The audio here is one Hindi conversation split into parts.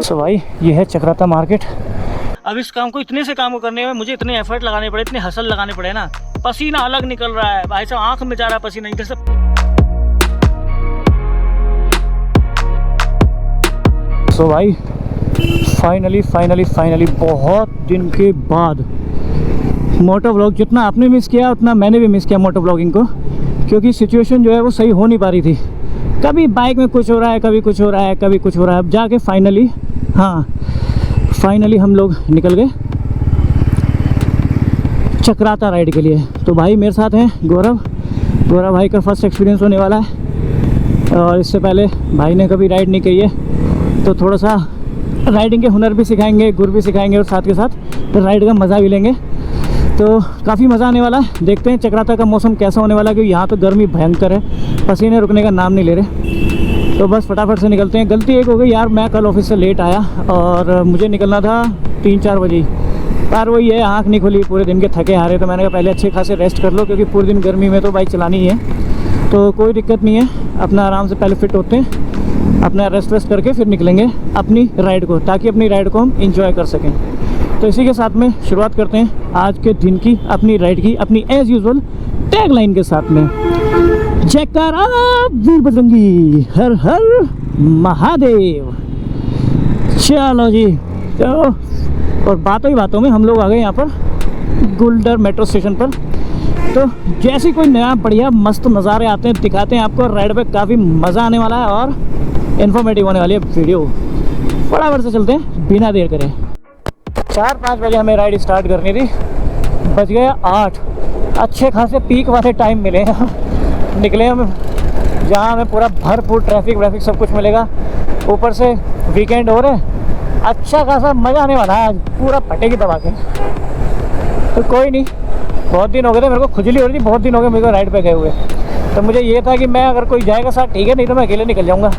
सो भाई ये है चक्राता मार्केट। अब इस काम को इतने से काम को करने में मुझे इतने एफर्ट लगाने पड़े, इतने हसल लगाने पड़े ना, पसीना अलग निकल रहा है भाई साहब, आंख में जा रहा है पसीना इधर से। सो भाई फाइनली बहुत दिन के बाद मोटो व्लॉग, जितना आपने मिस किया उतना मैंने भी मिस किया मोटो व्लॉगिंग को, क्योंकि सिचुएशन जो है वो सही हो नहीं पा रही थी। कभी बाइक में कुछ हो रहा है, कभी कुछ हो रहा है, कभी कुछ हो रहा है। अब जाके फाइनली हम लोग निकल गए चक्राता राइड के लिए। तो भाई मेरे साथ हैं गौरव भाई का फर्स्ट एक्सपीरियंस होने वाला है, और इससे पहले भाई ने कभी राइड नहीं की है, तो थोड़ा सा राइडिंग के हुनर भी सिखाएंगे, गुर भी सिखाएंगे, और साथ के साथ राइड का मज़ा भी लेंगे। तो काफ़ी मज़ा आने वाला है। देखते हैं चक्राता का मौसम कैसा होने वाला है, क्योंकि यहाँ तो गर्मी भयंकर है, पसीने रुकने का नाम नहीं ले रहे। तो बस फटाफट से निकलते हैं। गलती एक हो गई यार, मैं कल ऑफिस से लेट आया और मुझे निकलना था 3-4 बजे, पर वही है आँख नहीं खुली, पूरे दिन के थके हारे। तो मैंने कहा पहले अच्छे खासे रेस्ट कर लो, क्योंकि पूरे दिन गर्मी में तो बाइक चलानी ही है। तो कोई दिक्कत नहीं है, अपना आराम से पहले फिट होते हैं, अपना रेस्ट करके फिर निकलेंगे अपनी राइड को, ताकि अपनी राइड को हम इंजॉय कर सकें। तो इसी के साथ में शुरुआत करते हैं आज के दिन की, अपनी राइड की, अपनी एज यूजुअल टैग लाइन के साथ में। जयकारा वीर बजरंगी, हर हर महादेव। चलो जी, तो और बातों ही बातों में हम लोग आ गए यहाँ पर गुलडर मेट्रो स्टेशन पर। तो जैसे कोई नया बढ़िया मस्त नज़ारे आते हैं दिखाते हैं आपको। राइड पे काफ़ी मज़ा आने वाला है और इन्फॉर्मेटिव होने वाली है वीडियो। फटाफट से चलते हैं बिना देर करे। 4-5 बजे हमें राइड स्टार्ट करनी थी, बज गया 8। अच्छे खासे पीक वाले टाइम मिले हैं। निकले हम जहाँ हमें पूरा भरपूर ट्रैफिक सब कुछ मिलेगा, ऊपर से वीकेंड हो रहे, अच्छा खासा मज़ा आने वाला है। आज पूरा फटेगी दबा के। तो कोई नहीं, बहुत दिन हो गए थे, मेरे को खुजली हो रही थी, बहुत दिन हो गए मेरे को राइड पे गए हुए। तो मुझे ये था कि मैं अगर कोई जाएगा साथ ठीक है, नहीं तो मैं अकेले निकल जाऊँगा।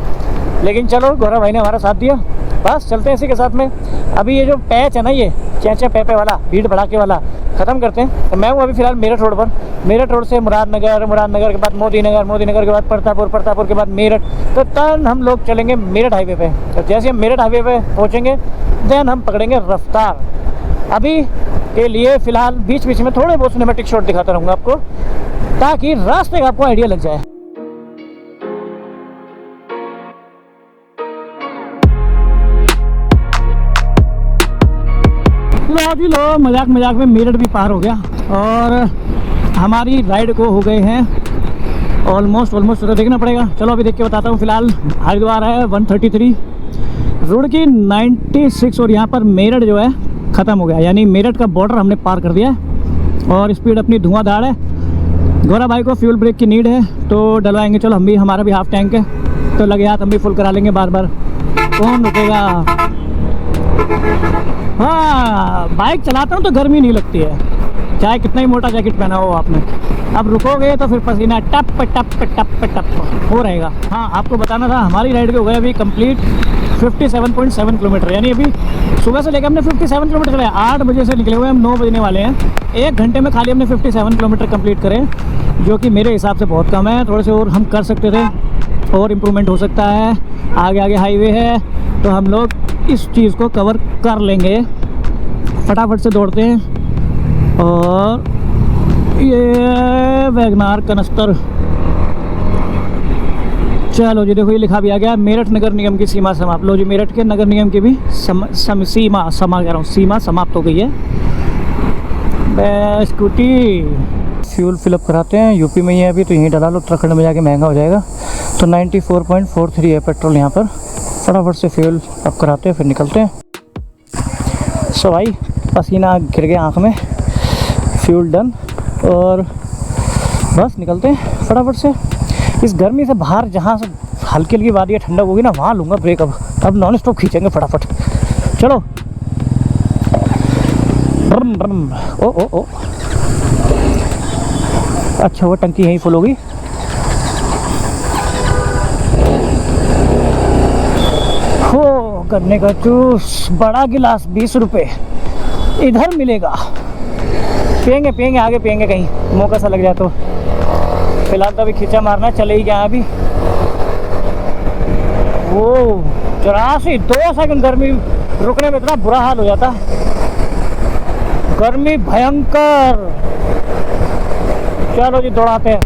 लेकिन चलो गौरव भाई ने हमारा साथ दिया, बस चलते हैं इसी के साथ में। अभी ये जो पैच है ना, ये चैचा पेपे वाला, भीड़ भड़ाके वाला, ख़त्म करते हैं। तो मैं हूँ अभी फ़िलहाल मेरठ रोड पर। मेरठ रोड से मुरादनगर के बाद मोदी नगर के बाद प्रतापपुर के बाद मेरठ। तो टर्न हम लोग चलेंगे मेरठ हाईवे पे। तो जैसे हम मेरठ हाईवे पे पहुँचेंगे देन हम पकड़ेंगे रफ्तार। अभी के लिए फ़िलहाल बीच में थोड़े बहुत सिनेमैटिक शॉट दिखाता रहूँगा आपको, ताकि रास्ते का आपको आइडिया लग जाए। लो मजाक में मेरठ भी पार हो गया और हमारी राइड को हो गए हैं ऑलमोस्ट। तो देखना पड़ेगा, चलो अभी देख के बताता हूँ। फिलहाल हरिद्वार है 133, रुड़की 96, और यहाँ पर मेरठ जो है ख़त्म हो गया, यानी मेरठ का बॉर्डर हमने पार कर दिया है। और स्पीड अपनी धुआंधार है। गौरव भाई को फ्यूल ब्रेक की नीड है तो डलवाएंगे। चलो हम भी, हमारा भी हाफ टैंक है तो लगे हाथ हम भी फुल करा लेंगे बार कौन रुकेगा। हाँ, बाइक चलाता हूँ तो गर्मी नहीं लगती है, चाहे कितना ही मोटा जैकेट पहना हो आपने। अब रुकोगे तो फिर पसीना टप हो रहेगा। हाँ, आपको बताना था हमारी राइड के हो गए अभी कंप्लीट 57.7 किलोमीटर, यानी अभी सुबह से लेकर हमने 57 किलोमीटर चले। 8 बजे से निकले हुए हम 9 बजने वाले हैं। 1 घंटे में खाली हमने 57 किलोमीटर कंप्लीट करे, जो कि मेरे हिसाब से बहुत कम है। थोड़े से और हम कर सकते थे, और इम्प्रूवमेंट हो सकता है। आगे हाईवे है तो हम लोग इस चीज़ को कवर कर लेंगे। फटाफट से दौड़ते हैं। और ये वैगनार कनस्तर, चलो जी देखो ये लिखा भी आ गया मेरठ नगर निगम की सीमा समाप्त। लो जी, मेरठ के नगर निगम की भी सीमा समाप्त हो गई है। स्कूटी फ्यूल फिलअप कराते हैं, यूपी में ही है अभी तो यहीं डला लो, उत्तराखंड में जाके महंगा हो जाएगा। तो 94.43 है पेट्रोल यहाँ पर। फटाफट से फ्यूल अप कराते हैं फिर निकलते हैं। सो भाई पसीना गिर गया आँख में, फ्यूल डन, और बस निकलते हैं फटाफट से। इस गर्मी से बाहर जहाँ से हल्की वादी ठंडक होगी ना, वहाँ लूँगा ब्रेक। अब नॉन स्टॉप खींचेंगे फटाफट। चलो ब्रम ब्रम। ओ अच्छा वो टंकी यहीं फुल होगी। हो गन्ने का जूस बड़ा गिलास 20 रुपये इधर मिलेगा। पियेंगे आगे पियेंगे, कहीं मौका सा लग जाए तो। फिलहाल तो अभी खींचा मारना चले ही गया अभी। वो 84 2 सेकंड गर्मी रुकने में इतना बुरा हाल हो जाता है, गर्मी भयंकर। चलो जी दौड़ाते हैं।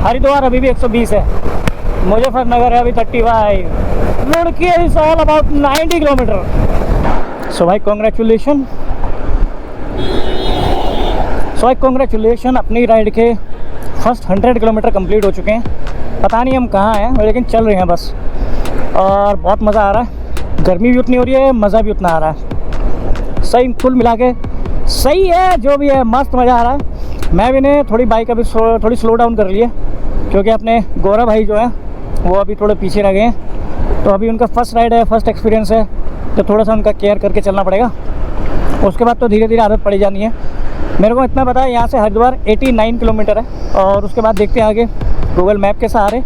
हरिद्वार अभी भी 120 है, मुजफ्फरनगर है अभी 35, Roorkee is all about 90 kilometre. So भाई कॉन्ग्रेचुलेशन, अपनी राइड के फर्स्ट 100 किलोमीटर कंप्लीट हो चुके हैं। पता नहीं हम कहाँ हैं, लेकिन चल रहे हैं बस, और बहुत मज़ा आ रहा है। गर्मी भी उतनी हो रही है, मज़ा भी उतना आ रहा है। सही कुल मिला के सही है, जो भी है मस्त मज़ा आ रहा है। मैं भी ने थोड़ी बाइक अभी थोड़ी स्लो डाउन कर ली है, क्योंकि अपने गौरव भाई जो है वो अभी थोड़े पीछे रह गए हैं। तो अभी उनका फर्स्ट राइड है, फर्स्ट एक्सपीरियंस है, तो थोड़ा सा उनका केयर करके चलना पड़ेगा। उसके बाद तो धीरे धीरे आदत पड़ी जानी है। मेरे को इतना पता है यहाँ से हरिद्वार 89 किलोमीटर है, और उसके बाद देखते हैं आगे गूगल मैप के सहारे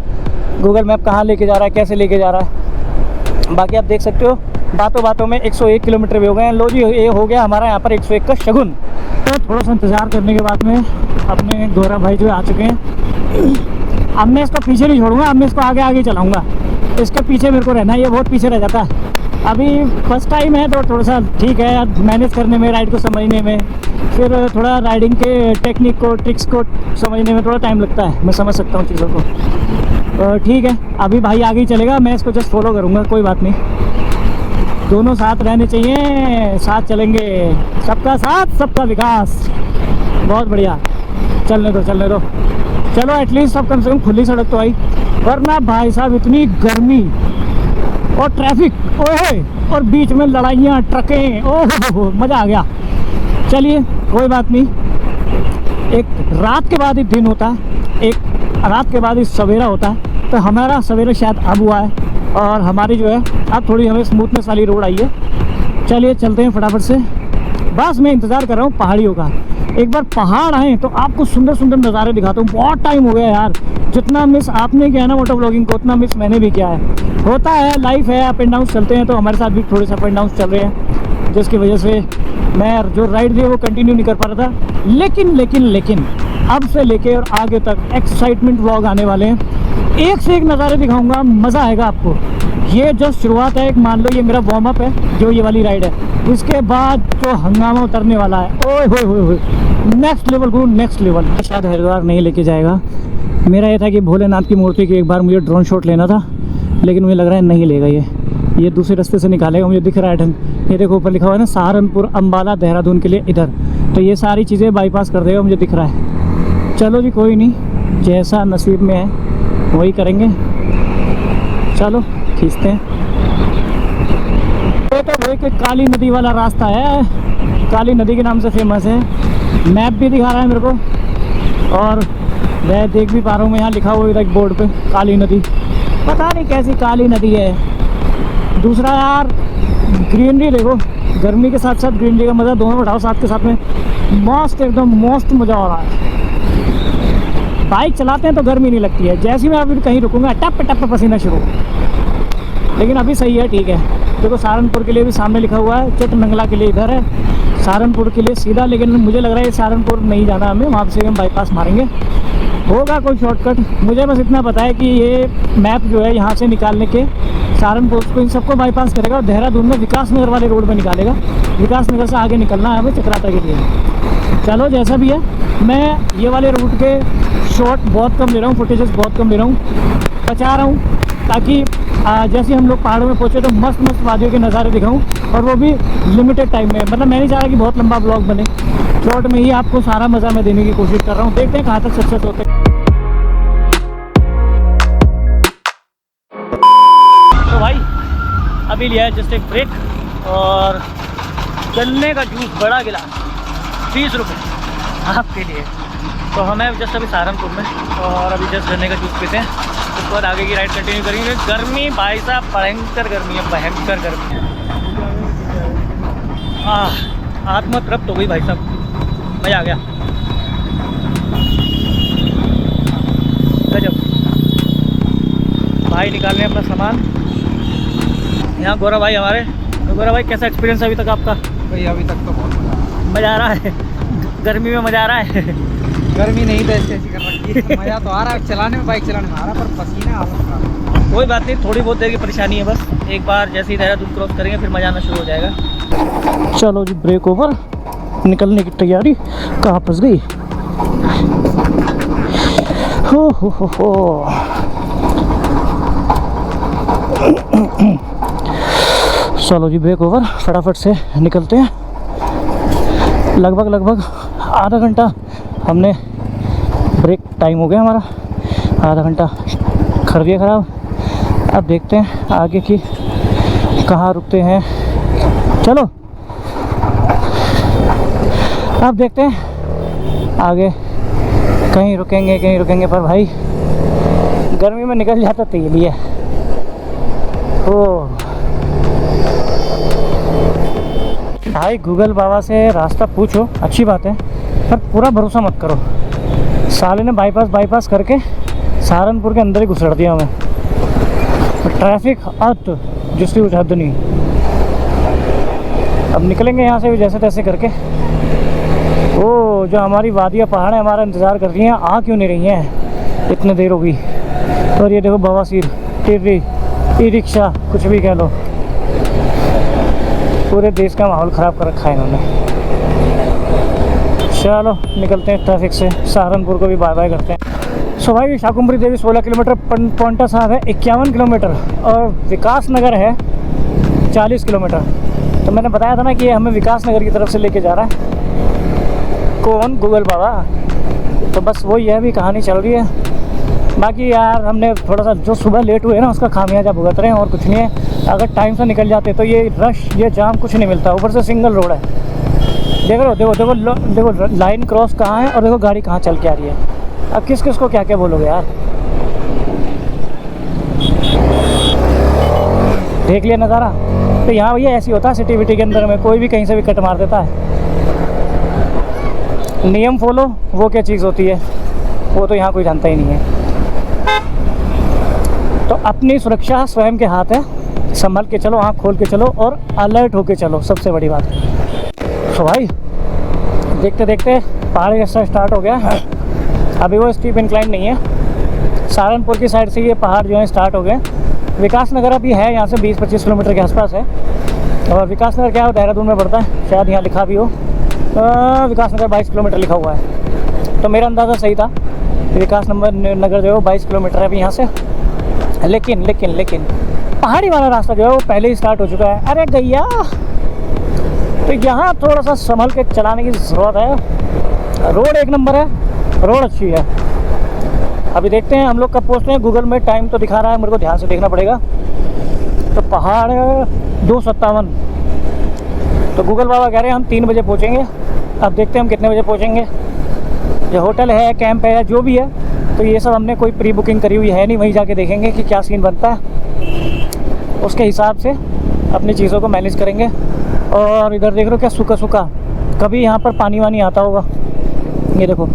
गूगल मैप कहाँ लेके जा रहा है, कैसे लेके जा रहा है। बाकी आप देख सकते हो बातों बातों में 101 किलोमीटर भी हो गए हैं। लो जी ये हो गया हमारा यहाँ पर 101 का शगुन। तो थोड़ा सा इंतज़ार करने के बाद में अपने गौरव भाई जो आ चुके हैं। अब मैं इसको पीछे नहीं छोड़ूंगा, अब मैं इसको आगे आगे चलाऊँगा, इसके पीछे मेरे को रहना है, ये बहुत पीछे रह जाता है। अभी फर्स्ट टाइम है तो थोड़ा सा ठीक है मैनेज करने में, राइड को समझने में, फिर थोड़ा राइडिंग के टेक्निक को, ट्रिक्स को समझने में थोड़ा टाइम लगता है। मैं समझ सकता हूँ चीज़ों को, तो ठीक है अभी भाई आगे ही चलेगा, मैं इसको जस्ट फॉलो करूँगा, कोई बात नहीं। दोनों साथ रहने चाहिए, साथ चलेंगे, सबका साथ सबका विकास। बहुत बढ़िया, चलने दो चलो एटलीस्ट सब कम से कम खुली सड़क तो आई, वरना भाई साहब इतनी गर्मी और ट्रैफिक ओए, और बीच में लड़ाइयाँ, ट्रकें, ओह मज़ा आ गया। चलिए कोई बात नहीं, एक रात के बाद ही दिन होता है, एक रात के बाद ही सवेरा होता है। तो हमारा सवेरा शायद अब हुआ है, और हमारी जो है अब थोड़ी हमें स्मूथनेस वाली रोड आई है। चलिए चलते हैं फटाफट से। बस मैं इंतज़ार कर रहा हूँ पहाड़ियों का, एक बार पहाड़ आए तो आपको सुंदर सुंदर नज़ारे दिखाता हूँ। बहुत टाइम हो गया यार, जितना मिस आपने किया ना मोटो ब्लॉगिंग को, उतना मिस मैंने भी किया है। होता है, लाइफ है, अप एंड डाउन चलते हैं, तो हमारे साथ भी थोड़े से अप एंड डाउन चल रहे हैं, जिसकी वजह से मैं जो राइड थी वो कंटिन्यू नहीं कर पा रहा था। लेकिन अब से लेके और आगे तक एक्साइटमेंट व्लॉग आने वाले हैं, एक से एक नज़ारे दिखाऊंगा, मज़ा आएगा आपको। ये जो शुरुआत है, एक मान लो ये मेरा वार्म अप है, जो ये वाली राइड है, इसके बाद जो हंगामा उतरने वाला है, ओए होए नेक्स्ट लेवल गुरु, नेक्स्ट लेवल। शायद हरिद्वार नहीं लेके जाएगा, मेरा ये था कि भोलेनाथ की मूर्ति की एक बार मुझे ड्रोन शॉट लेना था, लेकिन मुझे लग रहा है नहीं लेगा ये दूसरे रास्ते से निकालेगा। मुझे दिख रहा है ढंग, ये देखो ऊपर लिखा हुआ है ना सहारनपुर, अम्बाला, देहरादून के लिए इधर, तो ये सारी चीज़ें बाईपास कर देगा, मुझे दिख रहा है। चलो जी कोई नहीं, जैसा नसीब में है वही करेंगे। चलो खींचते हैं। ये तो भाई कि काली नदी वाला रास्ता है, काली नदी के नाम से फेमस है। मैप भी दिखा रहा है मेरे को, और मैं देख भी पा रहा हूँ, मैं यहाँ लिखा हुआ है एक बोर्ड पे काली नदी, पता नहीं कैसी काली नदी है। दूसरा यार ग्रीनरी देखो, गर्मी के साथ साथ ग्रीनरी का मज़ा दोनों उठाओ साथ के साथ में, मस्त एकदम मस्त मज़ा हो रहा है। बाइक चलाते हैं तो गर्मी नहीं लगती है, जैसे मैं अभी कहीं रुकूंगा टप टप पसीना शुरू, लेकिन अभी सही है, ठीक है। देखो सहारनपुर के लिए भी सामने लिखा हुआ है, चित्रमंगला के लिए इधर है, सहारनपुर के लिए सीधा, लेकिन मुझे लग रहा है सहारनपुर नहीं जाना हमें, वहाँ से हम बाईपास मारेंगे, होगा कोई शॉर्टकट। मुझे बस इतना पता है कि ये मैप जो है यहाँ से निकालने के सहारनपुर को इन सबको बाईपास करेगा, और देहरादून में विकास नगर वाले रोड में निकालेगा। विकास नगर से आगे निकलना है हमें चक्राता के लिए। चलो जैसा भी है, मैं ये वाले रूट के शॉट बहुत कम ले रहा हूँ, फुटेजेस बहुत कम ले रहा हूँ, बचा रहा हूँ, ताकि जैसे हम लोग पहाड़ों में पहुँचे तो मस्त मस्त वादियों के नज़ारे दिखाऊँ, और वो भी लिमिटेड टाइम में। मतलब मैं नहीं चाह रहा कि बहुत लंबा ब्लॉग बने, शॉर्ट में ही आपको सारा मज़ा मैं देने की कोशिश कर रहा हूँ। देखते हैं कहाँ तक सक्सेस होते हैं। तो भाई अभी लिया है जस्ट एक ब्रेक, और गन्ने का जूस बड़ा गिलास 30 रुपये आपके लिए। तो हमें जस्ट अभी सहारनपुर में, और अभी जस्ट गन्ने का जूस पीते हैं, उसके बाद आगे की राइड कंटिन्यू करेंगे। गर्मी भाई साहब भयंकर गर्मी है, भयंकर गर्मी है। आत्मा तृप्त हो गई भाई साहब, मज़ा आ गया, गजब। भाई निकाल रहे हैं अपना सामान, यहाँ गौरव भाई हमारे। तो गौरव भाई कैसा एक्सपीरियंस है अभी तक आपका? भाई अभी तक तो बहुत मज़ा आ रहा है, गर्मी में मज़ा आ रहा है। गर्मी नहीं तो ऐसी कर रखी है, मज़ा तो आ रहा है चलाने में, बाइक चलाने में आ रहा है, पर पसीना हालत खराब। कोई बात नहीं, थोड़ी बहुत देर की परेशानी है बस। एक बार जैसे ही देहरादून क्रॉस करेंगे फिर मजा आना शुरू हो जाएगा। चलो जी, ब्रेक ओवर, निकलने की तैयारी। कहाँ फंस गई? हो। चलो जी, ब्रेक ओवर, फटाफट से निकलते हैं। लगभग आधा घंटा हमने ब्रेक टाइम हो गया हमारा, आधा घंटा कर दिया ख़राब। अब देखते हैं आगे की कहाँ रुकते हैं। चलो अब देखते हैं आगे कहीं रुकेंगे, पर भाई गर्मी में निकल जाता तेल ही है। ओ भाई, गूगल बाबा से रास्ता पूछो, अच्छी बात है, पर पूरा भरोसा मत करो। साले ने बाईपास करके सहारनपुर के अंदर ही घुसड़ दिया हमें। ट्रैफिक अत जिसकी कुछ हद नहीं। अब निकलेंगे यहाँ से भी जैसे तैसे करके। ओ, जो हमारी वादियाँ पहाड़ है हमारा इंतज़ार कर रही हैं, आ क्यों नहीं रही हैं? इतने देर हो गई। और ये देखो बवासीर, टिर्री, ई रिक्शा, कुछ भी कह लो, पूरे देश का माहौल ख़राब कर रखा है इन्होंने। चलो निकलते हैं ट्रैफिक से, सहारनपुर को भी बाय बाय करते हैं। सो भाई, शाकुंभरी देवी 16 किलोमीटर, पांवटा साहिब है 51 किलोमीटर और विकास नगर है 40 किलोमीटर। तो मैंने बताया था ना कि ये हमें विकास नगर की तरफ से लेके जा रहा है। कौन? गूगल बाबा। तो बस वही है, अभी कहानी चल रही है। बाकी यार हमने थोड़ा सा जो सुबह लेट हुए ना उसका खामियाजा भुगत रहे हैं, और कुछ नहीं है। अगर टाइम से निकल जाते तो ये रश, ये जाम कुछ नहीं मिलता। ऊपर से सिंगल रोड है। देख रहे हो, देखो लाइन क्रॉस कहाँ है और देखो गाड़ी कहाँ चल के आ रही है। अब किस को क्या क्या बोलोगे यार। देख लिया नज़ारा। तो यहाँ भैया ऐसी होता है, सिटी विटी के अंदर में कोई भी कहीं से भी कट मार देता है। नियम फॉलो वो क्या चीज़ होती है वो तो यहाँ कोई जानता ही नहीं है। तो अपनी सुरक्षा स्वयं के हाथ है, संभल के चलो, आँख खोल के चलो और अलर्ट होके चलो, सबसे बड़ी बात। तो भाई देखते देखते पहाड़ी रास्ता स्टार्ट हो गया। अभी वो स्टीप इंक्लाइन नहीं है। सहारनपुर की साइड से ये पहाड़ जो है स्टार्ट हो गए। विकास नगर अभी है यहाँ से 20-25 किलोमीटर के आसपास है। और विकास नगर क्या है, देहरादून में पड़ता है, शायद यहाँ लिखा भी हो। विकास नगर 22 किलोमीटर लिखा हुआ है। तो मेरा अंदाज़ा सही था, विकास नगर जो है वो 22 किलोमीटर है अभी यहाँ से। लेकिन पहाड़ी वाला रास्ता जो है वो पहले ही स्टार्ट हो चुका है। अरे गैया, तो यहाँ थोड़ा सा संभल के चलाने की ज़रूरत है। रोड एक नंबर है, रोड अच्छी है। अभी देखते हैं हम लोग कब पहुँचते हैं। गूगल में टाइम तो दिखा रहा है, मेरे को ध्यान से देखना पड़ेगा। तो पहाड़ 257, तो गूगल बाबा कह रहे हैं हम 3 बजे पहुँचेंगे। अब देखते हैं हम कितने बजे पहुँचेंगे। जो होटल है, कैंप है, जो भी है, तो ये सब हमने कोई प्री बुकिंग करी हुई है नहीं। वहीं जाके देखेंगे कि क्या सीन बनता है, उसके हिसाब से अपनी चीज़ों को मैनेज करेंगे। और इधर देख रहे हो क्या सूखा, कभी यहाँ पर पानी वानी आता होगा। ये देखो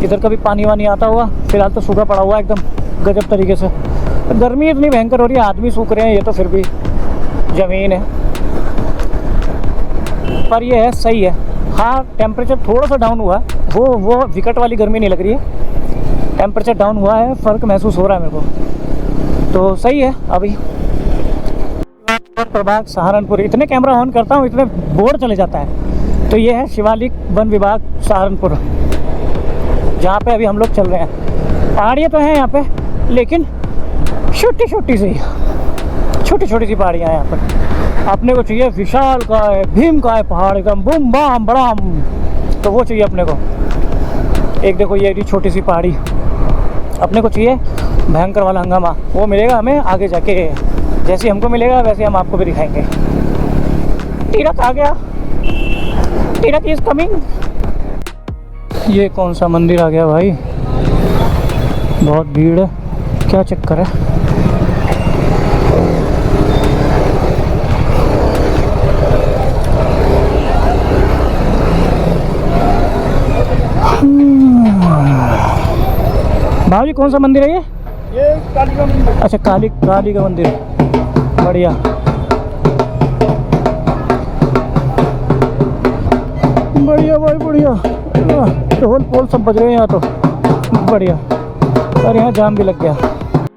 इधर कभी पानी वानी आता होगा। फिलहाल तो सूखा पड़ा हुआ है एकदम गजब तरीके से। गर्मी इतनी भयंकर हो रही है, आदमी सूख रहे हैं, ये तो फिर भी ज़मीन है। पर ये है, सही है। हाँ, टेम्परेचर थोड़ा सा डाउन हुआ है, वो विकट वाली गर्मी नहीं लग रही है। टेम्परेचर डाउन हुआ है, फ़र्क महसूस हो रहा है मेरे को, तो सही है। अभी प्रभाग सहारनपुर, इतने कैमरा ऑन करता हूँ इतने बोर्ड चले जाता है। तो ये है शिवालिक वन विभाग सहारनपुर, जहाँ पे अभी हम लोग चल रहे हैं। पहाड़ियाँ तो हैं यहाँ पे, लेकिन छोटी छोटी सी पहाड़ियाँ हैं यहाँ पर। अपने को चाहिए विशाल का है, भीम का है पहाड़, एकदम बूम बाम बड़ाम, तो वो चाहिए अपने को। एक देखो ये छोटी सी पहाड़ी, अपने को चाहिए भयंकर वाला हंगामा, वो मिलेगा हमें आगे जाके। जैसे हमको मिलेगा वैसे हम आपको भी दिखाएंगे। टीरक आ गया, टीरक इज कमिंग। ये कौन सा मंदिर आ गया भाई, बहुत भीड़ है, क्या चक्कर है। भाई कौन सा मंदिर है ये काली का मंदिर। अच्छा, काली का मंदिर, बढ़िया। भाई बढ़िया, ढोल पोल सब बज रहे हैं यहाँ तो, बढ़िया। और यहाँ जाम भी लग गया।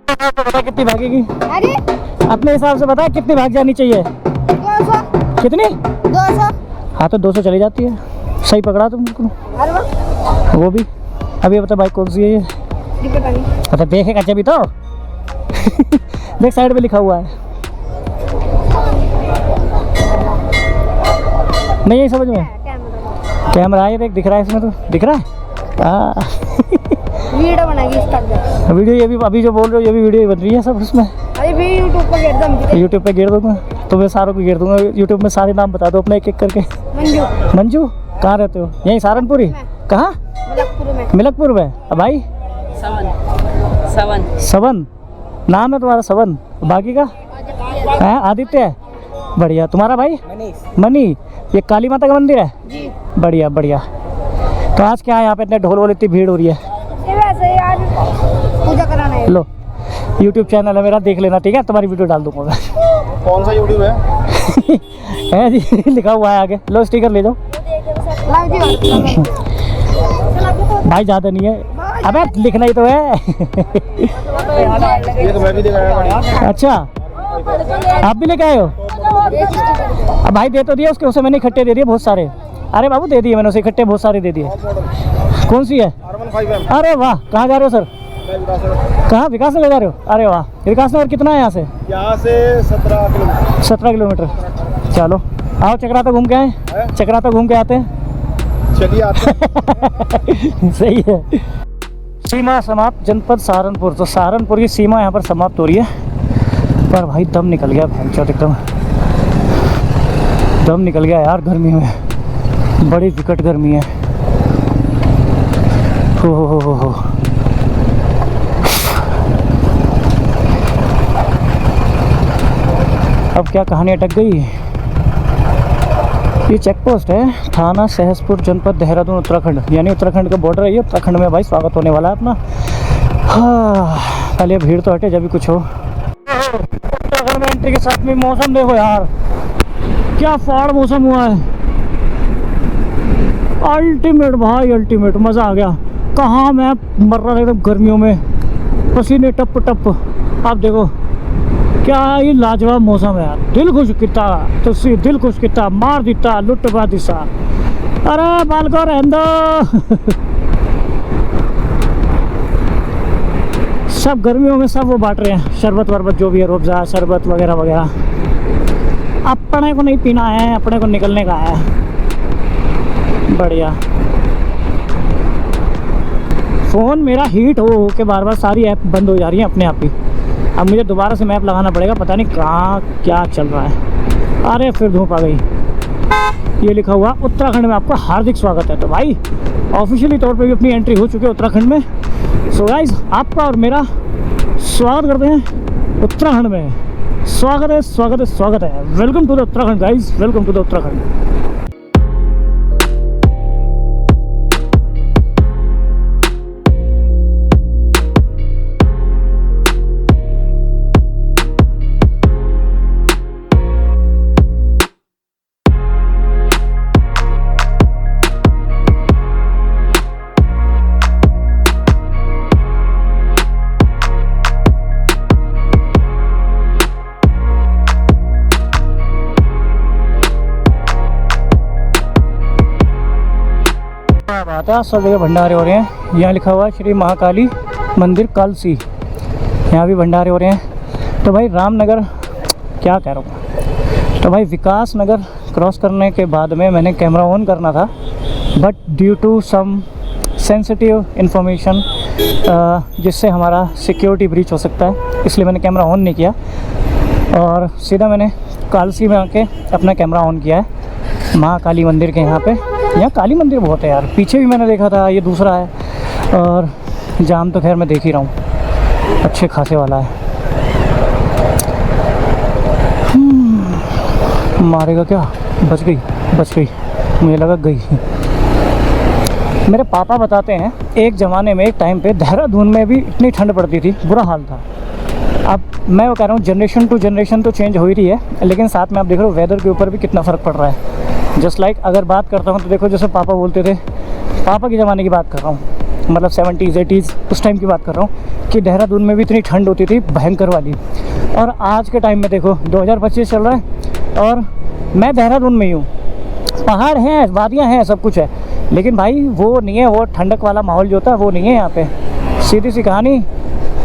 बता कितनी भागेगी? अरे अपने हिसाब से बता कितनी भाग जानी चाहिए? 200 कितनी? 200। हाँ तो 200 चली जाती है। सही पकड़ा तुमको। अरे वाह, वो भी। अभी बता बाइक कौन सी है ये? ये पता नहीं। अच्छा देखेगा जब भी तो। देख साइड पे लिखा हुआ है। नहीं है समझ में? कैमरा है, देख दिख रहा है इसमें तो। दिख रहा है? हाँ। वीडियो बनाएगी इसका। वीडियो ये भी अभी जो बोल रहे हो ये भी वीडियो ही बन रही है सब उसमें। अरे भी यूट्यूब पर गिर दम। यूट्यूब पे गिर दूंगा तो मैं सारों को गिर दूंगा। यूट्यूब में सारे नाम बता दो अपने एक एक करके। मंजू, मंजू कहाँ रहते हो? यहीं सहारनपुर ही? कहाँ? मलकपुर में। मिलकपुर में। अब भाई सवन नाम है तुम्हारा? सवन। बाकी का है आदित्य है। बढ़िया। तुम्हारा भाई? मनी। ये काली माता का मंदिर है? जी। बढ़िया बढ़िया। तो आज क्या है यहाँ पे इतने ढोल वोल इतनी भीड़ हो रही है? ये वैसे यार पूजा कराना है। लो यूट्यूब चैनल है मेरा, देख लेना ठीक है। तुम्हारी वीडियो डाल दूंगा मैं। कौन सा यूट्यूब है? है जी लिखा हुआ है आगे। लो स्टिकर ले जाओ। लाओ जी। भाई ज़्यादा नहीं है। अबे लिखना ही तो है। ये तो मैं भी दिखाया बढ़िया। अच्छा आप भी लेके आए हो? अब भाई दे तो दिया उसके, उसे मैंने इकट्ठे दे दिए बहुत सारे। अरे बाबू दे दिए मैंने उसे इकट्ठे बहुत सारे दे दिए। कौन सी है? R15M। अरे वाह। कहाँ जा रहे हो सर? कहाँ? विकास नगर जा रहे हो? अरे वाह। विकास नगर कितना है यहाँ से? यहाँ से 17 किलोमीटर। 17 किलोमीटर। चलो आओ चक्राता घूम के आए। चक्राता घूम के आते हैं। चलिए आते हैं। सही है। सीमा समाप्त जनपद सहारनपुर। तो सहारनपुर की सीमा यहाँ पर समाप्त हो रही है। पर भाई दम निकल गया भयंकर एकदम। दम निकल गया यार गर्मी में। बड़ी विकट गर्मी है। हो। अब क्या कहानी अटक गई? ये चेक पोस्ट है थाना सहसपुर जनपद देहरादून उत्तराखंड, यानी उत्तराखंड का बॉर्डर है ये। उत्तराखंड में भाई स्वागत होने वाला है अपना। हाँ पहले भीड़ तो हटे जब भी कुछ हो। उत्तराखंड में एंट्री के साथ में मौसम देखो यार, क्या फाड़ मौसम हुआ है। अल्टीमेट भाई अल्टीमेट, मज़ा आ गया। कहाँ मैं मर रहा था एकदम गर्मियों में, पसीने टप टप। आप देखो क्या ये लाजवाब मौसम है यार। दिल खुश किता तुसी, दिल खुश किता मार दिता लुट पा दिसा। अरे बालको रहने दो। सब गर्मियों में सब वो बांट रहे हैं शरबत वरबत जो भी है, रूअफ़ज़ा शरबत वगैरह वगैरह। अपने को नहीं पीना है, अपने को निकलने का है। बढ़िया। फ़ोन मेरा हीट हो के बार बार सारी ऐप बंद हो जा रही हैं अपने आप ही। अब मुझे दोबारा से मैप लगाना पड़ेगा, पता नहीं कहाँ क्या चल रहा है। अरे फिर धूप आ गई। ये लिखा हुआ उत्तराखंड में आपका हार्दिक स्वागत है। तो भाई ऑफिशियली तौर पे भी अपनी एंट्री हो चुकी है उत्तराखंड में। सो गाइस आपका और मेरा स्वागत करते हैं उत्तराखंड में। स्वागत है स्वागत है स्वागत है। Welcome to the Uttarakhand guys, welcome to the Uttarakhand. बात है, सब जगह भंडारे हो रहे हैं। यहाँ लिखा हुआ है श्री महाकाली मंदिर कालसी, यहाँ भी भंडारे हो रहे हैं। तो भाई रामनगर क्या कह रहा हूँ, तो भाई विकास नगर क्रॉस करने के बाद में मैंने कैमरा ऑन करना था, but due to some sensitive information जिससे हमारा सिक्योरिटी ब्रीच हो सकता है, इसलिए मैंने कैमरा ऑन नहीं किया और सीधा मैंने कालसी में आके अपना कैमरा ऑन किया है महाकाली मंदिर के यहाँ पे। यहाँ काली मंदिर बहुत है यार, पीछे भी मैंने देखा था, ये दूसरा है। और जाम तो खैर मैं देख ही रहा हूँ अच्छे खासे वाला है। मारेगा क्या? बच गई, मुझे लगा गई। मेरे पापा बताते हैं एक ज़माने में, एक टाइम पे देहरादून में भी इतनी ठंड पड़ती थी, बुरा हाल था। अब मैं वो कह रहा हूँ जनरेशन टू जनरेशन तो चेंज हो ही रही है, लेकिन साथ में आप देख रहे हो वेदर के ऊपर भी कितना फ़र्क पड़ रहा है। जस्ट लाइक अगर बात करता हूँ तो देखो जैसे पापा बोलते थे, पापा के ज़माने की बात कर रहा हूँ मतलब 70s 80s उस टाइम की बात कर रहा हूँ कि देहरादून में भी इतनी ठंड होती थी भयंकर वाली। और आज के टाइम में देखो 2025 चल रहा है और मैं देहरादून में ही हूँ। पहाड़ हैं, वादियाँ हैं, सब कुछ है, लेकिन भाई वो नहीं है, वो ठंडक वाला माहौल जो होता है वो नहीं है यहाँ पे। सीधी सी कहानी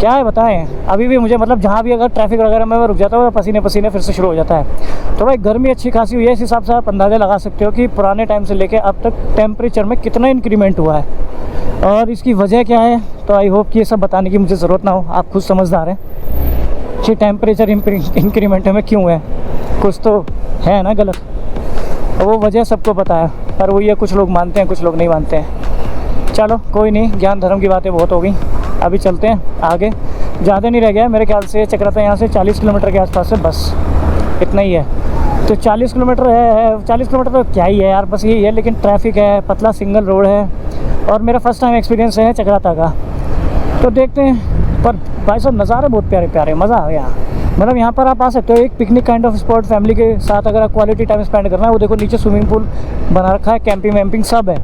क्या है बताएं। अभी भी मुझे मतलब जहाँ भी अगर ट्रैफिक वगैरह में रुक जाता हूँ पसीने पसीने फिर से शुरू हो जाता है। तो भाई गर्मी अच्छी खासी हुई है, इस हिसाब से आप अंदाज़ा लगा सकते हो कि पुराने टाइम से लेके अब तक टेम्परेचर में कितना इंक्रीमेंट हुआ है और इसकी वजह क्या है। तो आई होप कि ये सब बताने की मुझे ज़रूरत ना हो, आप खुद समझदार हैं कि टेम्परेचर इंक्रीमेंट में क्यों है, कुछ तो है ना गलत। और वो वजह सबको पता है, पर वो ये कुछ लोग मानते हैं कुछ लोग नहीं मानते हैं। चलो कोई नहीं, ज्ञान धर्म की बातें बहुत हो गई, अभी चलते हैं आगे। ज़्यादा नहीं रह गया मेरे ख्याल से, चक्राता यहाँ से 40 किलोमीटर के आसपास है, बस इतना ही है। तो 40 किलोमीटर है, 40 किलोमीटर तो क्या ही है यार, बस यही है। लेकिन ट्रैफिक है, पतला सिंगल रोड है और मेरा फर्स्ट टाइम एक्सपीरियंस है चक्राता का, तो देखते हैं। पर भाई साहब नज़ारे बहुत प्यारे प्यारे, मज़ा आ गया। मतलब यहाँ पर आप आ सकते हो, एक picnic kind of spot family के साथ अगर आप क्वालिटी टाइम स्पेंड करना है। वो देखो नीचे स्विमिंग पूल बना रखा है, कैंपिंग वैम्पिंग सब है,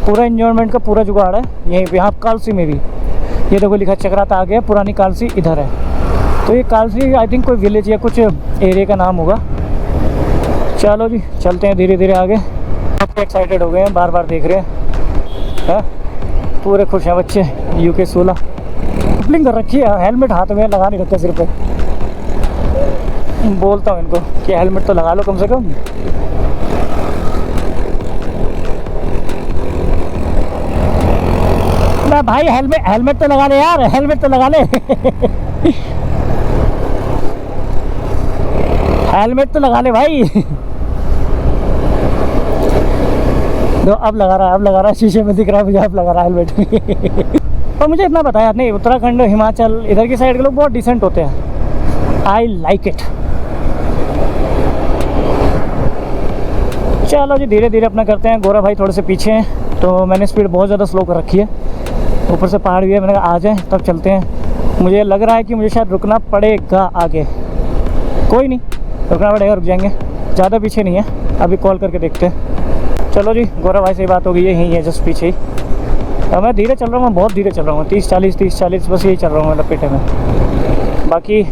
पूरा एन्जॉयमेंट का पूरा जुगाड़ है यहीं पे। यहाँ कालसी में भी ये देखो लिखा चक्राता आ गया, पुरानी कालसी इधर है। तो ये कालसी आई थिंक कोई विलेज या कुछ एरिया का नाम होगा। चलो जी चलते हैं धीरे धीरे आगे। अब एक्साइटेड हो गए हैं, बार बार देख रहे हैं, पूरे खुश हैं बच्चे। UK 16 कपलिंग कर रखी है, हेलमेट हाथ में लगा नहीं रखा सिर पे। बोलता हूँ इनको कि हेलमेट तो लगा लो कम से कम। ना भाई हेलमेट तो लगा ले यार, हेलमेट तो लगा ले हेलमेट तो लगा ले भाई तो अब लगा रहा है, शीशे में दिख रहा है मुझे, अब लगा रहा है हेलमेट और मुझे इतना बताया नहीं, उत्तराखंड हिमाचल इधर की साइड के लोग बहुत डिसेंट होते हैं। I like it. चलो जी धीरे धीरे अपना करते हैं। गौरव भाई थोड़े से पीछे हैं, तो मैंने स्पीड बहुत ज़्यादा स्लो कर रखी है। ऊपर से पहाड़ भी है, मैंने कहा आ जाए तब चलते हैं। मुझे लग रहा है कि मुझे शायद रुकना पड़ेगा आगे, कोई नहीं रुकना पड़ेगा, रुक जाएंगे, ज़्यादा पीछे नहीं है। अभी कॉल करके देखते हैं। चलो जी गौरव भाई से बात हो गई है, यहीं है जस्ट पीछे ही। अब मैं धीरे चल रहा हूँ, बहुत धीरे चल रहा हूँ, 30-40 बस यही चल रहा हूँ मैं लपेटे में, बाकी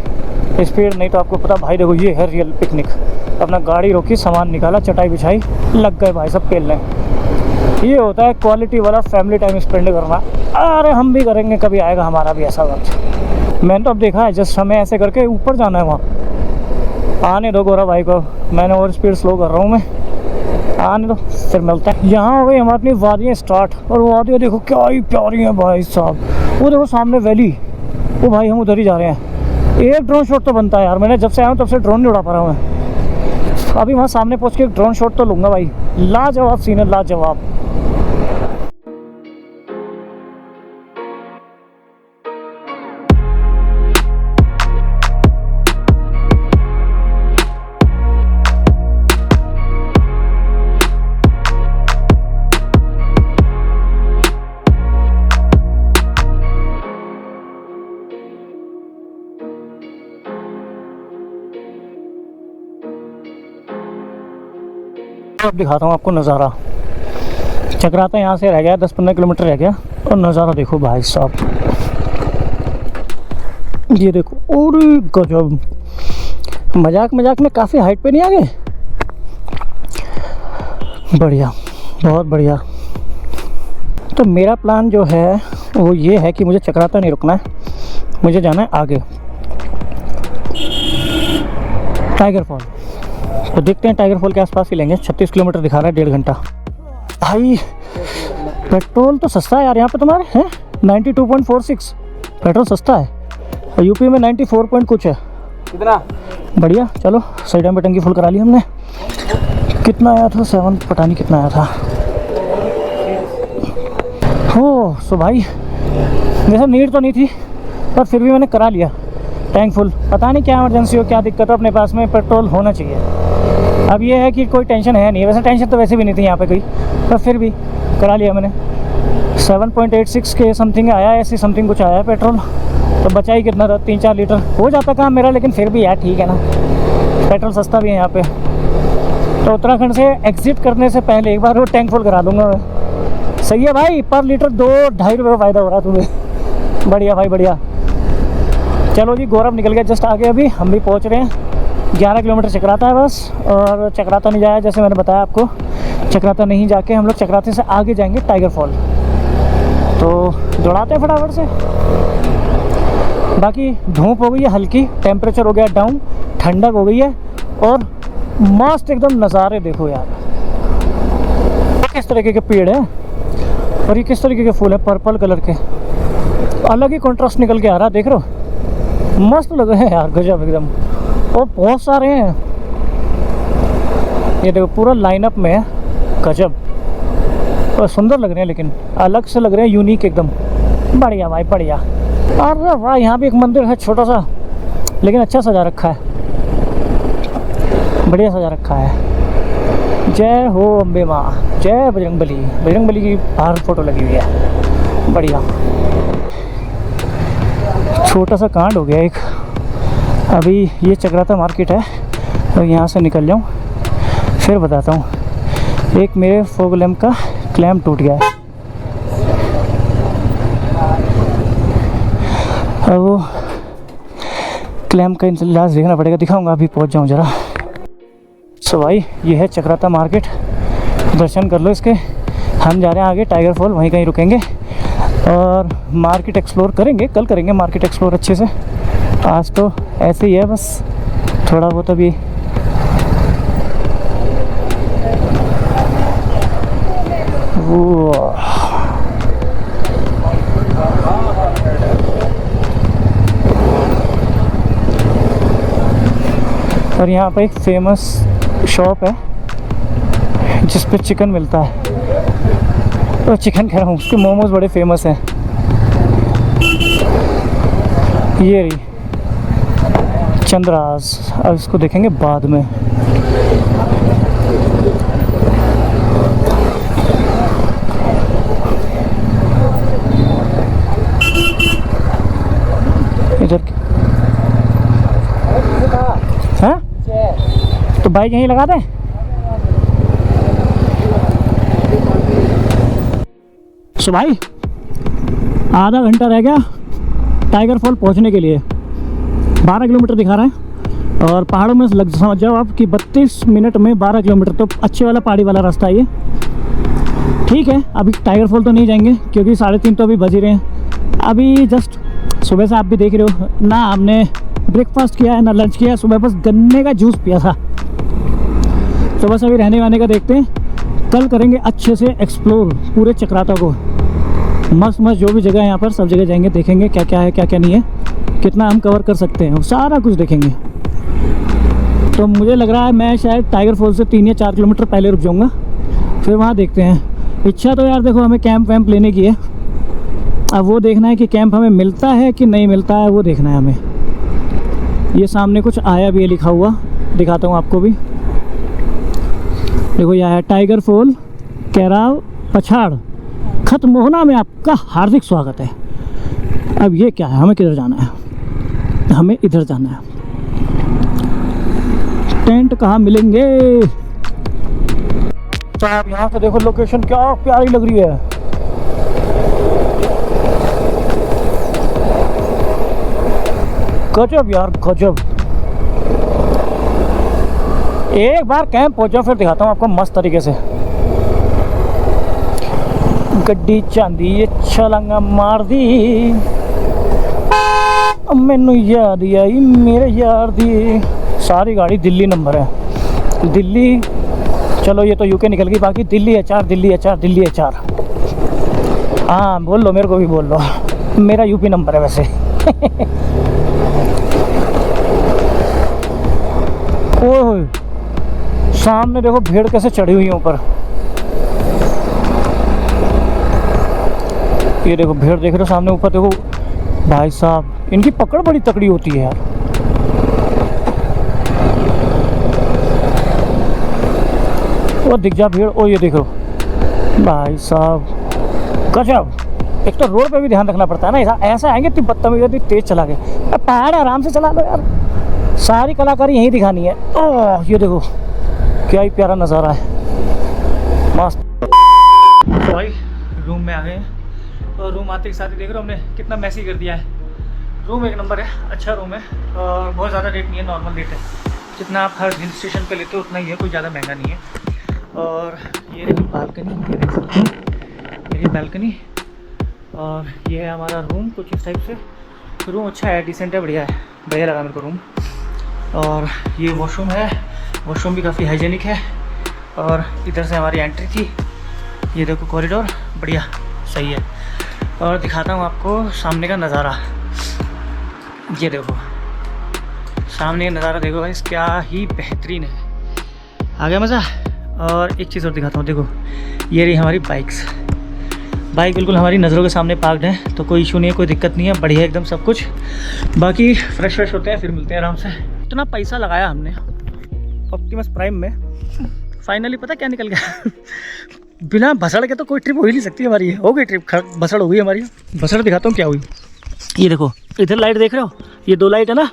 स्पीड नहीं। तो आपको पता भाई देखो ये है रियल पिकनिक। अपना गाड़ी रोकी, सामान निकाला, चटाई बिछाई, लग गए भाई सब खेलने। ये होता है क्वालिटी वाला फैमिली टाइम स्पेंड करना। अरे हम भी करेंगे, कभी आएगा हमारा भी ऐसा वक्त। मैंने तो अब देखा है जस्ट हमें ऐसे करके ऊपर जाना है वहाँ। आने दो गौरव भाई को, मैंने और स्पीड स्लो कर रहा हूँ मैं, आने दो फिर मिलते हैं। यहाँ हो गई हमारी अपनी वादियाँ स्टार्ट, और वादियाँ देखो क्या ही प्यारी हैं भाई साहब। वो देखो सामने वैली, वो भाई हम उधर ही जा रहे हैं। एक ड्रोन शॉट तो बनता है यार, मैंने जब से आया हूँ तब से ड्रोन नहीं उड़ा पा रहा हूँ मैं। अभी वहाँ सामने पहुँच के एक ड्रोन शॉट तो लूँगा भाई, लाजवाब सीन है, लाजवाब। अब दिखाता हूँ आपको नज़ारा। चक्राता यहाँ से रह गया 10-15 किलोमीटर रह गया, और नज़ारा देखो भाई साहब, ये देखो। और गजब, मजाक में काफ़ी हाइट पे नहीं आ गए। बढ़िया, बहुत बढ़िया। तो मेरा प्लान जो है वो ये है कि मुझे चक्राता नहीं रुकना है, मुझे जाना है आगे टाइगर फॉल। तो देखते हैं, टाइगर फॉल के आसपास ही लेंगे। 36 किलोमीटर दिखा रहा है, 1.5 घंटा। भाई पेट्रोल तो सस्ता है यार यहाँ पे तुम्हारे, हैं 92.46 पेट्रोल सस्ता है, और यूपी में 94 पॉइंट कुछ है। कितना बढ़िया। चलो सही टाइम पे टंकी फुल करा ली हमने। कितना आया था, 7 पता नहीं कितना आया था। हो सो भाई वैसे नीड तो नहीं थी, पर फिर भी मैंने करा लिया टैंक फुल। पता नहीं क्या इमरजेंसी हो, क्या दिक्कत हो, अपने पास में पेट्रोल होना चाहिए। अब ये है कि कोई टेंशन है नहीं, वैसे टेंशन तो वैसे भी नहीं थी यहाँ पे कोई, पर फिर भी करा लिया मैंने। 7.86 के समथिंग आया, ऐसी समथिंग कुछ आया है पेट्रोल। तो बचा ही कितना था, 3-4 लीटर हो जाता काम मेरा, लेकिन फिर भी यार ठीक है ना, पेट्रोल सस्ता भी है यहाँ पे। तो उत्तराखंड से एग्ज़िट करने से पहले एक बार वो टैंक फुल करा दूँगा मैं। सही है भाई, पर लीटर 2-2.5 रुपये का फ़ायदा हो रहा है तुम्हें। बढ़िया भाई बढ़िया। चलो जी, गौरव निकल गया जस्ट आगे, अभी हम भी पहुंच रहे हैं। 11 किलोमीटर चक्राता है बस, और चक्राता नहीं जाया जैसे मैंने बताया आपको। चक्राता नहीं जाके हम लोग चक्राते से आगे जाएंगे टाइगर फॉल। तो दौड़ाते हैं फटाफट से। बाकी धूप हो गई है हल्की, टेम्परेचर हो गया डाउन, ठंडक हो गई है, और मस्त एकदम नज़ारे देखो यार। किस तरीके के पेड़ हैं और ये किस तरीके के फूल है, पर्पल कलर के, अलग ही कॉन्ट्रास्ट निकल के आ रहा है, देख रहे हो, मस्त लग रहे हैं यार, गजब एकदम। और बहुत सारे हैं, ये देखो पूरा लाइनअप में है, गजब। और सुंदर लग रहे हैं, लेकिन अलग से लग रहे हैं, यूनिक एकदम। बढ़िया भाई बढ़िया। और वाह, यहाँ भी एक मंदिर है छोटा सा, लेकिन अच्छा सजा रखा है, बढ़िया सजा रखा है। जय हो अम्बे माँ, जय बजरंगबली। बजरंगबली की बाहर फोटो लगी हुई है, बढ़िया। छोटा सा कांड हो गया एक। अभी ये चक्राता मार्केट है, और यहाँ से निकल जाऊँ फिर बताता हूँ। एक मेरे फोग लैम्प का क्लैम्प टूट गया है, और वो क्लैम्प का इलाज देखना पड़ेगा, दिखाऊंगा, अभी पहुँच जाऊँ ज़रा। सो भाई ये है चक्राता मार्केट, दर्शन कर लो इसके। हम जा रहे हैं आगे टाइगर फॉल, वहीं कहीं रुकेंगे और मार्केट एक्सप्लोर करेंगे। कल करेंगे मार्केट एक्सप्लोर अच्छे से, आज तो ऐसे ही है बस थोड़ा बहुत। अभी वो और यहाँ पर एक फेमस शॉप है जिस पे चिकन मिलता है, तो चिकन कह रहा हूँ, उसके मोमोज बड़े फेमस हैं। ये रही चंद्रास, अब इसको देखेंगे बाद में। इधर हाँ, तो बाइक यहीं लगा दें। सो भाई आधा घंटा रह गया टाइगर फॉल पहुंचने के लिए। 12 किलोमीटर दिखा रहा है, और पहाड़ों में लग समझ जाओ आप कि 32 मिनट में 12 किलोमीटर, तो अच्छे वाला पहाड़ी वाला रास्ता है ये। ठीक है, अभी टाइगर फॉल तो नहीं जाएंगे क्योंकि 3:30 तो अभी बज ही रहे हैं। अभी जस्ट सुबह से आप भी देख रहे हो ना, हमने ब्रेकफास्ट किया है ना लंच किया है, सुबह बस गन्ने का जूस पिया था। तो बस अभी रहने वाने का देखते हैं, कल करेंगे अच्छे से एक्सप्लोर पूरे चक्राता को। मस्त मस्त जो भी जगह है यहाँ पर, सब जगह जाएंगे, देखेंगे क्या क्या है क्या क्या नहीं है, कितना हम कवर कर सकते हैं, सारा कुछ देखेंगे। तो मुझे लग रहा है मैं शायद टाइगर फॉल से 3 या 4 किलोमीटर पहले रुक जाऊँगा, फिर वहाँ देखते हैं। इच्छा तो यार देखो हमें कैंप वैम्प लेने की है, अब वो देखना है कि कैंप हमें मिलता है कि नहीं मिलता है, वो देखना है हमें। ये सामने कुछ आया भी है लिखा हुआ, दिखाता हूँ आपको भी। देखो यह है टाइगर फॉल कैराव पछाड़ खत्म मोहना में आपका हार्दिक स्वागत है। अब ये क्या है, हमें किधर जाना है? हमें इधर जाना है। टेंट कहाँ मिलेंगे? तो आप यहाँ से देखो लोकेशन क्या प्यारी लग रही है। गजब यार गजब। एक बार कैंप पहुंचो फिर दिखाता हूँ आपको मस्त तरीके से। गड्डी चांदी छलांगा मार दी, मैनू याद आई मेरे यार दी। सारी गाड़ी दिल्ली नंबर है, दिल्ली। चलो ये तो यूके निकल गई, बाकी Delhi HR, Delhi HR, Delhi HR। हाँ बोल लो, मेरे को भी बोल लो, मेरा यूपी नंबर है वैसे। ओह सामने देखो भीड़ कैसे चढ़ी हुई है ऊपर। ये देखो भीड़ देख रहे हो सामने ऊपर, देखो भाई साहब इनकी पकड़ बड़ी तकड़ी होती है यार। वो दिख जा भीड़। ओ ये देखो भाई साहब गजब। एक तो रोड पे भी ध्यान रखना पड़ता है ना, ऐसा आएंगे इतनी बदतमीजी तेज चला गए। पहाड़ आराम से चला लो यार, सारी कलाकारी यहीं दिखानी है। ओह ये देखो क्या ही प्यारा नज़ारा है, मस्त। तो भाई में आ गए हैं और रूम आते के साथ ही देख रहे हो हमने कितना मैसी कर दिया है। रूम एक नंबर है, अच्छा रूम है और बहुत ज़्यादा रेट नहीं है, नॉर्मल रेट है। जितना आप हर हिल स्टेशन पे लेते हो उतना ही है, कोई ज़्यादा महंगा नहीं है। और ये रही बालकनी, ये देख सकते हो, मेरी बालकनी। और ये है हमारा रूम कुछ इस टाइप से। रूम अच्छा है, डिसेंट है, बढ़िया है, बढ़िया लगा मेरे को रूम। और ये वॉशरूम है, वॉशरूम भी काफ़ी हाइजेनिक है। और इधर से हमारी एंट्री थी, ये देखो कॉरिडोर, बढ़िया सही है। और दिखाता हूँ आपको सामने का नज़ारा, ये देखो सामने का नज़ारा देखो गाइस, क्या ही बेहतरीन है, आ गया मज़ा। और एक चीज़ और दिखाता हूँ, देखो ये रही हमारी बाइक्स। बाइक बिल्कुल हमारी नज़रों के सामने पार्क्ड है, तो कोई इशू नहीं है, कोई दिक्कत नहीं है, बढ़िया एकदम सब कुछ। बाकी फ्रेश होते हैं, फिर मिलते हैं आराम से। इतना पैसा लगाया हमने ऑप्टिमस प्राइम में, फाइनली पता क्या निकल गया बिना भसड़ के तो कोई ट्रिप हो ही नहीं सकती हमारी। हो गई ट्रिप, भसड़ हो गई हमारी। भसड़ दिखाता हूँ क्या हुई। ये देखो इधर लाइट देख रहे हो, ये 2 लाइट है ना,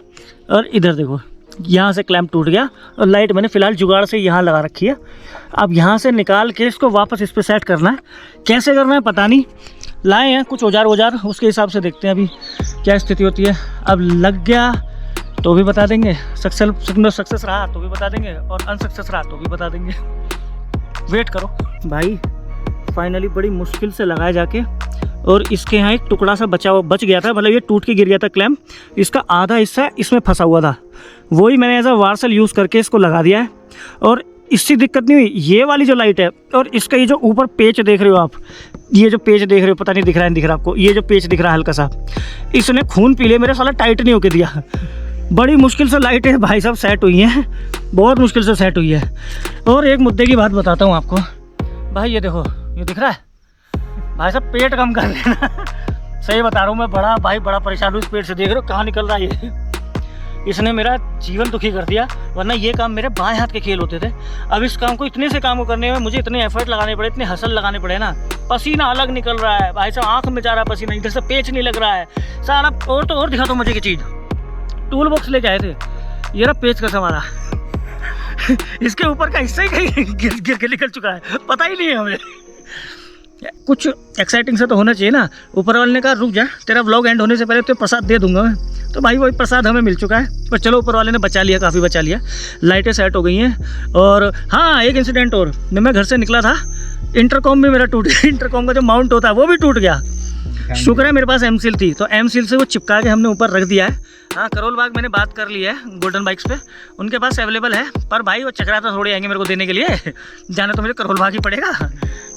और इधर देखो यहाँ से क्लैंप टूट गया और लाइट मैंने फ़िलहाल जुगाड़ से यहाँ लगा रखी है। अब यहाँ से निकाल के इसको वापस इस पर सेट करना है, कैसे करना है पता नहीं। लाए हैं कुछ औजार, उसके हिसाब से देखते हैं अभी क्या स्थिति होती है। अब लग गया तो भी बता देंगे, सक्सेस रहा तो भी बता देंगे, और अनसक्सेस रहा तो भी बता देंगे। वेट करो भाई। फाइनली बड़ी मुश्किल से लगाया जाके, और इसके यहाँ एक टुकड़ा सा बच गया था, मतलब ये टूट के गिर गया था क्लैंप। इसका आधा हिस्सा इसमें फंसा हुआ था, वही मैंने एज अ वार्सल यूज़ करके इसको लगा दिया है। और इससे दिक्कत नहीं हुई। ये वाली जो लाइट है और इसका ये जो ऊपर पेच देख रहे हो आप, ये जो पेच देख रहे हो, पता नहीं दिख रहा है नहीं दिख रहा आपको, ये जो पेच दिख रहा है हल्का सा, इसने खून पी लिया मेरे, साला टाइट नहीं होके दिया। बड़ी मुश्किल से लाइटें भाई साहब सेट हुई हैं, बहुत मुश्किल से सेट हुई है। और एक मुद्दे की बात बताता हूँ आपको भाई, ये देखो ये दिख रहा है भाई साहब, पेट कम कर लेना सही बता रहा हूँ मैं, बड़ा भाई बड़ा परेशान हूँ इस पेट से। देख रहे हो कहाँ निकल रहा है ये, इसने मेरा जीवन दुखी कर दिया। वरना ये काम मेरे बाएं हाथ के खेल होते थे। अब इस काम को, इतने से काम को करने में मुझे इतने एफर्ट लगाने पड़े, इतने हसल लगाने पड़े ना, पसीना अलग निकल रहा है भाई साहब, आँख में जा रहा है पसीना, इधर से पेच नहीं लग रहा है सारा। और तो और दिखा दो मजे की चीज़, टूल बॉक्स लेके आए थे, ये रहा पेच कस हमारा इसके ऊपर का हिस्सा ही कहीं गिर के निकल चुका है, पता ही नहीं है हमें। कुछ एक्साइटिंग से तो होना चाहिए ना। ऊपर वाले ने कहा रुक जा, तेरा व्लॉग एंड होने से पहले तो प्रसाद दे दूंगा मैं, तो भाई वही प्रसाद हमें मिल चुका है। पर चलो ऊपर वाले ने बचा लिया, काफ़ी बचा लिया, लाइटें सेट हो गई हैं। और हाँ एक इंसिडेंट और, जब मैं घर से निकला था इंटरकॉम भी मेरा टूट गया, इंटरकॉम का जो माउंट होता है वो भी टूट गया। शुक्र है मेरे पास एम सील थी, तो एम सील से वो चिपका के हमने ऊपर रख दिया है। हाँ करोल बाग मैंने बात कर ली है गोल्डन बाइक्स पे, उनके पास अवेलेबल है, पर भाई वो चकराता थोड़े आएंगे मेरे को देने के लिए, जाना तो मुझे करोल बाग ही पड़ेगा।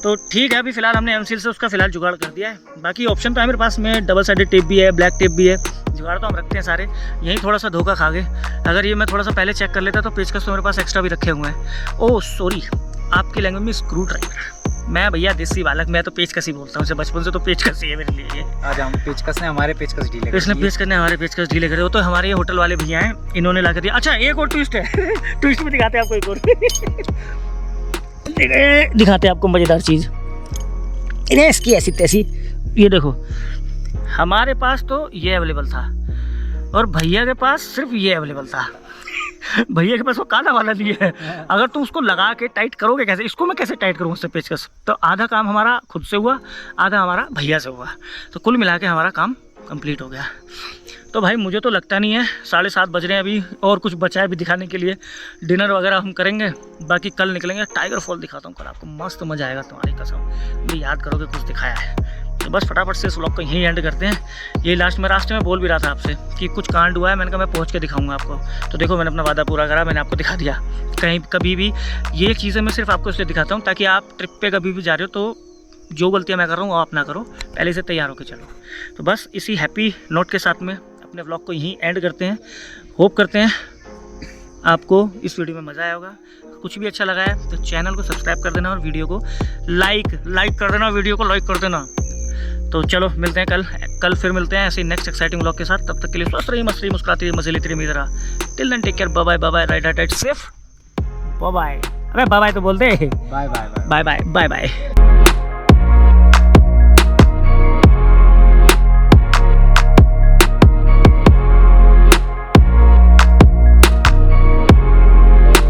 तो ठीक है, अभी फिलहाल हमने एम सील से उसका फिलहाल जुगाड़ कर दिया है। बाकी ऑप्शन तो है मेरे पास में, डबल साइडेड टेप भी है, ब्लैक टेप भी है, जुगाड़ तो हम रखते हैं सारे। यही थोड़ा सा धोखा खा गए, अगर ये मैं थोड़ा सा पहले चेक कर लेता तो पेचकस तो मेरे पास एक्स्ट्रा भी रखे हुए हैं। ओह सॉरी, आपकी लैंग्वेज में स्क्रू ड्राइवर, मैं भैया देसी बालक, मैं तो पेचकस ही बोलता हूँ, बचपन से तो पेचकस ही है मेरे लिए। आज हम पेचकस ने हमारे पेचकस ढीले कर इसने पेचकस ने हमारे पेचकस ढीले करे, वो तो हमारे होटल वाले भैया हैं, इन्होंने ला कर दिया। अच्छा एक और ट्विस्ट है ट्विस्ट में दिखाते हैं आपको, एक और दिखाते हैं आपको मज़ेदार चीज़, इन्हें इसकी ऐसी तैसी। ये देखो हमारे पास तो ये अवेलेबल था और भैया के पास सिर्फ ये अवेलेबल था। भैया के पास वो काला वाला नहीं है, अगर तुम उसको लगा के टाइट करोगे कैसे, इसको मैं कैसे टाइट करूँ उससे पेचकस। तो आधा काम हमारा खुद से हुआ, आधा हमारा भैया से हुआ, तो कुल मिला के हमारा काम कंप्लीट हो गया। तो भाई मुझे तो लगता नहीं है, 7:30 बज रहे हैं अभी, और कुछ बचा है अभी दिखाने के लिए। डिनर वगैरह हम करेंगे, बाकी कल निकलेंगे। टाइगर फॉल दिखाता हूँ कल आपको, मस्त मज़ा आएगा तुम्हारी कसम, मुझे याद करोगे कुछ दिखाया है। तो बस फटाफट से इस व्लॉग को यहीं एंड करते हैं। ये लास्ट में रास्ते में बोल भी रहा था आपसे कि कुछ कांड हुआ है, मैंने कहा मैं पहुंच के दिखाऊंगा आपको। तो देखो मैंने अपना वादा पूरा करा, मैंने आपको दिखा दिया। कहीं कभी भी ये चीज़ें मैं सिर्फ आपको इसलिए दिखाता हूँ ताकि आप ट्रिप पे कभी भी जा रहे हो तो जो गलतियाँ मैं कर रहा हूँ वो आप ना करो, पहले से तैयार होकर चलो। तो बस इसी हैप्पी नोट के साथ में अपने व्लॉग को यहीं एंड करते हैं। होप करते हैं आपको इस वीडियो में मज़ा आया होगा। कुछ भी अच्छा लगा है तो चैनल को सब्सक्राइब कर देना और वीडियो को लाइक कर देना, वीडियो को लाइक कर देना। तो चलो मिलते हैं कल फिर मिलते हैं ऐसे नेक्स्ट एक्साइटिंग व्लॉग के साथ। तब तक के लिए स्वस्थ रहिए, मस्त रहिए, मुस्कुराती रहिए, मजे लेती रहिए मेरी तरह। Till then take care, bye bye, right right safe, bye bye. अरे बाय बाय तो बोलते, bye bye bye bye bye bye.